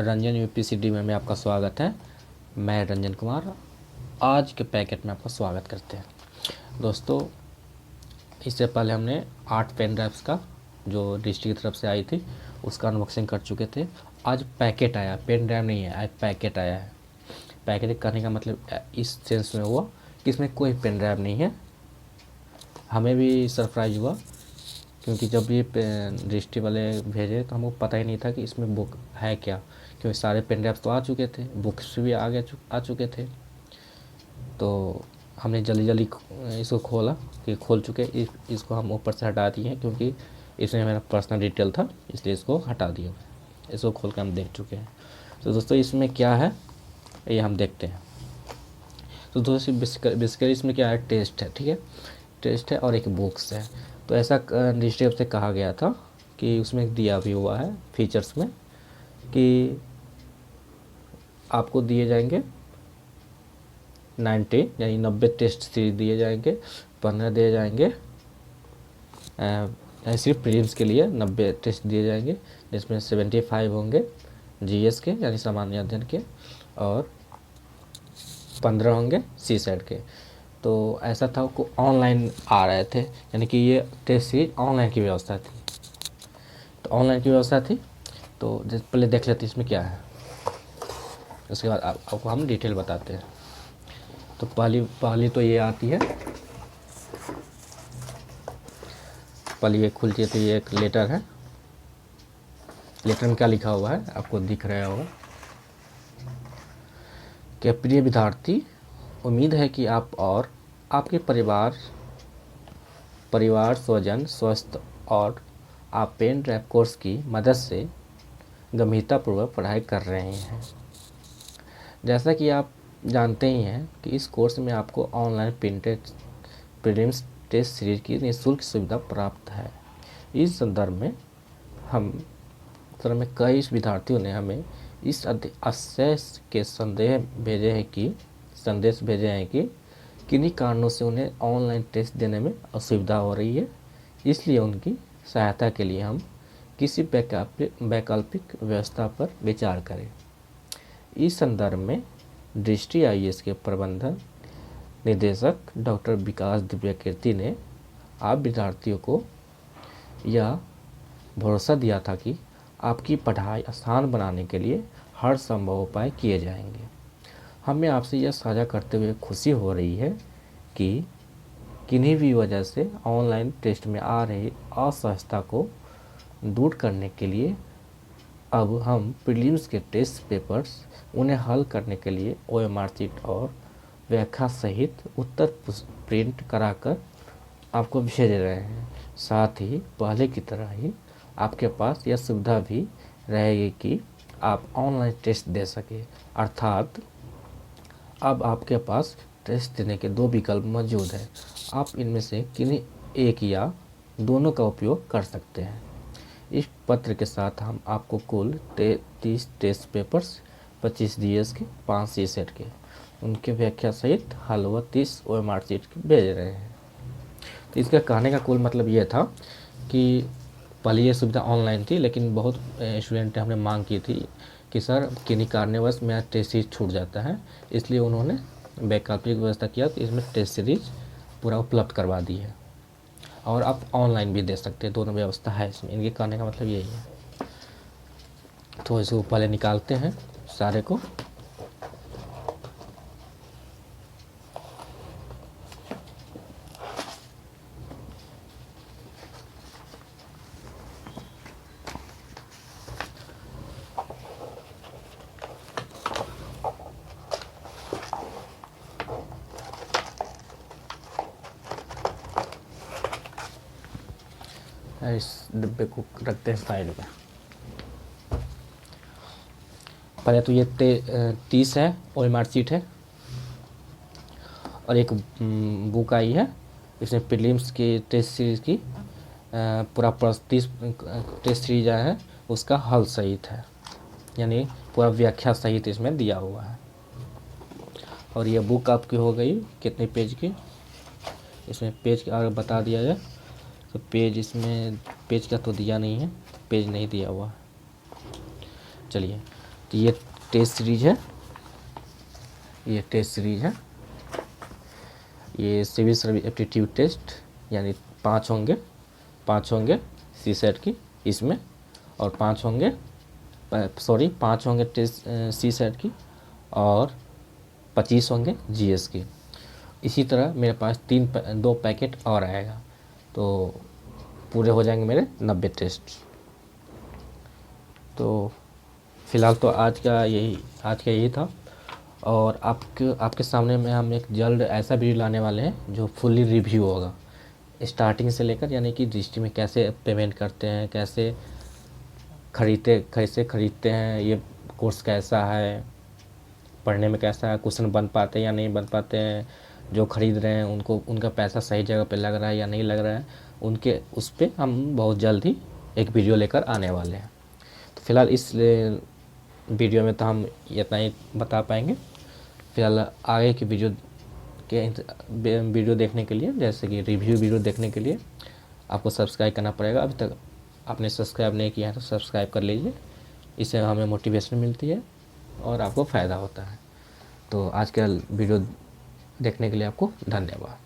रंजन यूपीसीडी में आपका स्वागत है। मैं रंजन कुमार आज के पैकेट में आपका स्वागत करते हैं। दोस्तों, इससे पहले हमने 8 पेन ड्राइव्स का जो डिस्ट्रिक्ट की तरफ से आई थी उसका अनबॉक्सिंग कर चुके थे। आज पैकेट आया, पेन ड्राइव नहीं है, आज पैकेट आया है। पैकेट करने का मतलब इस सेंस में हुआ कि इसमें कोई पेन ड्राइव नहीं है। हमें भी सरप्राइज़ हुआ क्योंकि जब ये दृष्टि वाले भेजे तो हमको पता ही नहीं था कि इसमें बुक है क्या, क्योंकि सारे पेन ड्राइव तो आ चुके थे, बुक्स भी आ चुके थे। तो हमने जल्दी इसको खोला कि खोल चुके, इसको हम ऊपर से हटा दिए हैं क्योंकि इसमें मेरा पर्सनल डिटेल था, इसलिए इसको हटा दिया। इसको खोल के हम देख चुके हैं। तो दोस्तों इसमें क्या है ये हम देखते हैं। तो दोस्तों बेसिकली इसमें क्या है, टेस्ट है, ठीक है, टेस्ट है और एक बुक्स है। तो ऐसा डिस्ट्रिक्ट से कहा गया था कि उसमें दिया भी हुआ है फीचर्स में कि आपको दिए जाएंगे 90 यानी 90 टेस्ट सीरीज दिए जाएंगे, 15 दिए जाएंगे सिर्फ प्रीलिम्स के लिए 90 टेस्ट दिए जाएंगे, जिसमें 75 होंगे जीएस के यानी सामान्य अध्ययन के और 15 होंगे सी सेट के। तो ऐसा था को ऑनलाइन आ रहे थे, यानी कि ये टेस्ट सीरीज ऑनलाइन की व्यवस्था थी। तो ऑनलाइन की व्यवस्था थी तो पहले देख लेते इसमें क्या है, उसके बाद आपको हम डिटेल बताते हैं। तो पहली तो ये आती है, पहले ये खुलती है तो ये एक लेटर है। लेटर में क्या लिखा हुआ है आपको दिख रहा होगा कि प्रिय विद्यार्थी, उम्मीद है कि आप और आपके परिवार स्वजन स्वस्थ और आप पेन ड्राइव कोर्स की मदद से गंभीरतापूर्वक पढ़ाई कर रहे हैं। जैसा कि आप जानते ही हैं कि इस कोर्स में आपको online printed prelims test series की निःशुल्क सुविधा प्राप्त है। इस संदर्भ में कई विद्यार्थियों ने हमें इस आशय के संदेश भेजे हैं कि किन्हीं कारणों से उन्हें ऑनलाइन टेस्ट देने में असुविधा हो रही है, इसलिए उनकी सहायता के लिए हम किसी वैकल्पिक व्यवस्था पर विचार करें। इस संदर्भ में दृष्टि आईएएस के प्रबंधन निदेशक डॉक्टर विकास दिव्याकीर्ति ने आप विद्यार्थियों को यह भरोसा दिया था कि आपकी पढ़ाई आसान बनाने के लिए हर संभव उपाय किए जाएंगे। हमें आपसे यह साझा करते हुए खुशी हो रही है कि किन्हीं भी वजह से ऑनलाइन टेस्ट में आ रही असहजता को दूर करने के लिए अब हम प्रीलिम्स के टेस्ट पेपर्स उन्हें हल करने के लिए ओएमआर शीट और व्याख्या सहित उत्तर प्रिंट कराकर आपको भेज रहे हैं। साथ ही पहले की तरह ही आपके पास यह सुविधा भी रहेगी कि आप ऑनलाइन टेस्ट दे सकें, अर्थात अब आपके पास टेस्ट देने के 2 विकल्प मौजूद हैं। आप इनमें से किन्हीं एक या दोनों का उपयोग कर सकते हैं। इस पत्र के साथ हम आपको कुल 30 टेस्ट पेपर्स, 25 जीएस के, 5 सी सेट के, उनके व्याख्या सहित हल व 30 ओएमआर शीट भेज रहे हैं। तो इसका कहने का कुल मतलब ये था कि पहले ये सुविधा ऑनलाइन थी, लेकिन बहुत स्टूडेंट ने हमने मांग की थी कि सर किन्हीं कारणवश मेरा टेस्ट सीरीज छूट जाता है, इसलिए उन्होंने वैकल्पिक व्यवस्था किया तो इसमें टेस्ट सीरीज पूरा उपलब्ध करवा दी है और आप ऑनलाइन भी दे सकते हैं, दोनों व्यवस्था है इसमें। इनके कहने का मतलब यही है। तो इसको पहले निकालते हैं सारे को। इस डिब्बे को रखते हैं साइड में। पहले तो ये 30 है ओएमआर शीट है और एक बुक आई है, इसमें प्रीलिम्स की टेस्ट सीरीज की पूरा 30 टेस्ट सीरीज आया है, उसका हल सहित है, यानी पूरा व्याख्या सहित इसमें दिया हुआ है। और ये बुक आपकी हो गई कितने पेज की, इसमें पेज का अगर बता दिया जाए तो पेज का तो दिया नहीं है, पेज नहीं दिया हुआ। चलिए तो ये टेस्ट सीरीज है, ये टेस्ट सीरीज है। ये सिविल सर्विस एप्टीट्यूड टेस्ट, यानी 5 होंगे, 5 होंगे सी सेट की इसमें, और 5 होंगे 5 होंगे टेस्ट सी सेट की, और 25 होंगे जीएस की। इसी तरह मेरे पास 2 पैकेट और आएगा, तो पूरे हो जाएंगे मेरे 90 टेस्ट। तो फ़िलहाल तो आज का यही था। और आपके सामने में हम एक जल्द ऐसा वीडियो लाने वाले हैं जो फुल्ली रिव्यू होगा, स्टार्टिंग से लेकर, यानी कि रजिस्ट्री में कैसे पेमेंट करते हैं, कैसे खरीदते हैं, ये कोर्स कैसा है, पढ़ने में कैसा है, क्वेश्चन बन पाते हैं या नहीं बन पाते हैं, जो खरीद रहे हैं उनका पैसा सही जगह पे लग रहा है या नहीं लग रहा है, उस पर हम बहुत जल्द ही एक वीडियो लेकर आने वाले हैं। तो फिलहाल इस वीडियो में तो हम इतना ही बता पाएंगे। फिलहाल आगे की वीडियो देखने के लिए, जैसे कि रिव्यू वीडियो देखने के लिए आपको सब्सक्राइब करना पड़ेगा। अभी तक आपने सब्सक्राइब नहीं किया है तो सब्सक्राइब कर लीजिए, इससे हमें मोटिवेशन मिलती है और आपको फ़ायदा होता है। तो आज का वीडियो देखने के लिए आपको धन्यवाद।